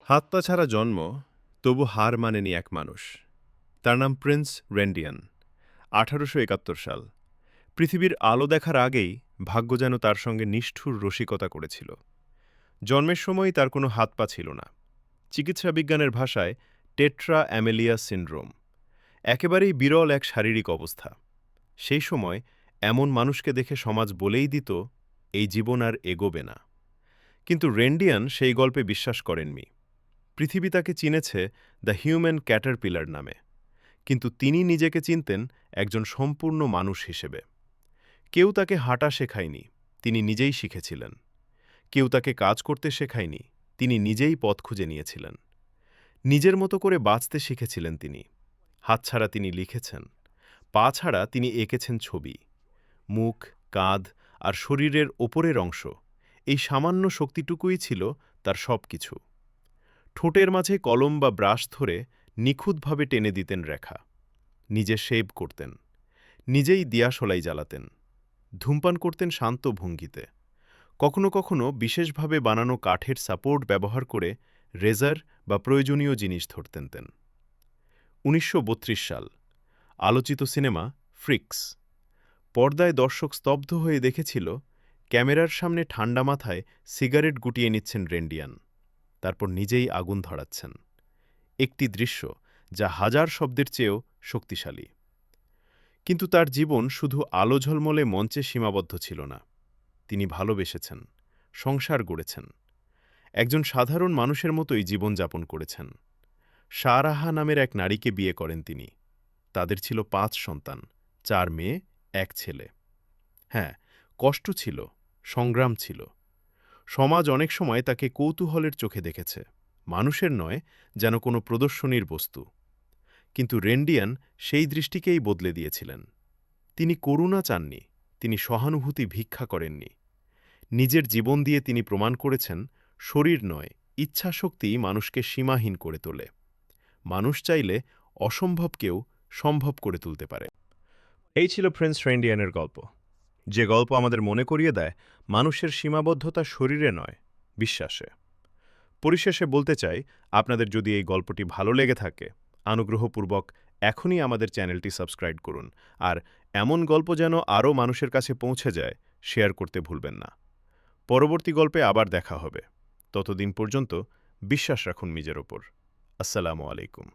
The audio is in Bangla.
হাত-পা ছাড়া জন্ম, তবু হার মানেনি এক মানুষ। তার নাম প্রিন্স রেন্ডিয়ান। ১৮৭১ সাল। পৃথিবীর আলো দেখার আগেই ভাগ্য যেন তার সঙ্গে নিষ্ঠুর রসিকতা করেছিল। জন্মের সময়ই তার কোনো হাত-পা ছিল না। চিকিৎসা বিজ্ঞানের ভাষায় টেট্রা অ্যামেলিয়া সিন্ড্রোম। একেবারেই বিরল এক শারীরিক অবস্থা। সেই সময় এমন মানুষকে দেখে সমাজ বলেই দিত, এই জীবন আর এগোবে না। কিন্তু রেন্ডিয়ান সেই গল্পে বিশ্বাস করেননি। পৃথিবী তাকে চিনেছে দ্য হিউম্যান ক্যাটারপিলার নামে, কিন্তু তিনি নিজেকে চিনতেন একজন সম্পূর্ণ মানুষ হিসেবে। কেউ তাকে হাঁটা শেখায়নি, তিনি নিজেই শিখেছিলেন। কেউ তাকে কাজ করতে শেখায়নি, তিনি নিজেই পথ খুঁজে নিয়েছিলেন। নিজের মতো করে বাঁচতে শিখেছিলেন তিনি। হাত ছাড়া তিনি লিখেছেন, পা ছাড়া তিনি এঁকেছেন ছবি। মুখ, কাঁধ আর শরীরের ওপরের অংশ, এই সামান্য শক্তিটুকুই ছিল তার সব কিছু। ঠোঁটের মাঝে কলম বা ব্রাশ ধরে নিখুঁতভাবে টেনে দিতেন রেখা। নিজে শেভ করতেন, নিজেই দিয়াশলাই জ্বালাতেন। ধূমপান করতেন শান্ত ভঙ্গিতে। কখনো কখনো বিশেষভাবে বানানো কাঠের সাপোর্ট ব্যবহার করে রেজার বা প্রয়োজনীয় জিনিস ধরতেন। ১৯৩২ সাল। আলোচিত সিনেমা ফ্রিক্স। পর্দায় দর্শক স্তব্ধ হয়ে দেখেছিল, ক্যামেরার সামনে ঠান্ডা মাথায় সিগারেট গুটিয়ে নিচ্ছেন রেন্ডিয়ান, তারপর নিজেই আগুন ধরাচ্ছেন। একটি দৃশ্য যা হাজার শব্দের চেয়েও শক্তিশালী। কিন্তু তার জীবন শুধু আলো ঝলমলে মঞ্চে সীমাবদ্ধ ছিল না। তিনি ভালোবেসেছেন, সংসার গড়েছেন, একজন সাধারণ মানুষের মতোই জীবনযাপন করেছেন। সারাহা নামের এক নারীকে বিয়ে করেন তিনি। তাদের ছিল ৫ সন্তান, ৪ মেয়ে, ১ ছেলে। হ্যাঁ, কষ্ট ছিল, সংগ্রাম ছিল। সমাজ অনেক সময় তাকে কৌতূহলের চোখে দেখেছে, মানুষের নয়, যেন কোনো প্রদর্শনীর বস্তু। কিন্তু রেন্ডিয়ান সেই দৃষ্টিকেই বদলে দিয়েছিলেন। তিনি করুণা চাননি, তিনি সহানুভূতি ভিক্ষা করেননি। নিজের জীবন দিয়ে তিনি প্রমাণ করেছেন, শরীর নয়, ইচ্ছাশক্তিই মানুষকে সীমাহীন করে তোলে। মানুষ চাইলে অসম্ভবকেও সম্ভব করে তুলতে পারে। এই ছিল প্রিন্স রেন্ডিয়ানের গল্প, যে গল্প আমাদের মনে করিয়ে দেয় মানুষের সীমাবদ্ধতা শরীরে নয়, বিশ্বাসে। পরিশেষে বলতে চাই, আপনাদের যদি এই গল্পটি ভালো লেগে থাকে, অনুগ্রহপূর্বক এখনই আমাদের চ্যানেলটি সাবস্ক্রাইব করুন, আর এমন গল্প যেন আরও মানুষের কাছে পৌঁছে যায়, শেয়ার করতে ভুলবেন না। পরবর্তী গল্পে আবার দেখা হবে। ততদিন পর্যন্ত বিশ্বাস রাখুন নিজের ওপর। আসসালামু আলাইকুম।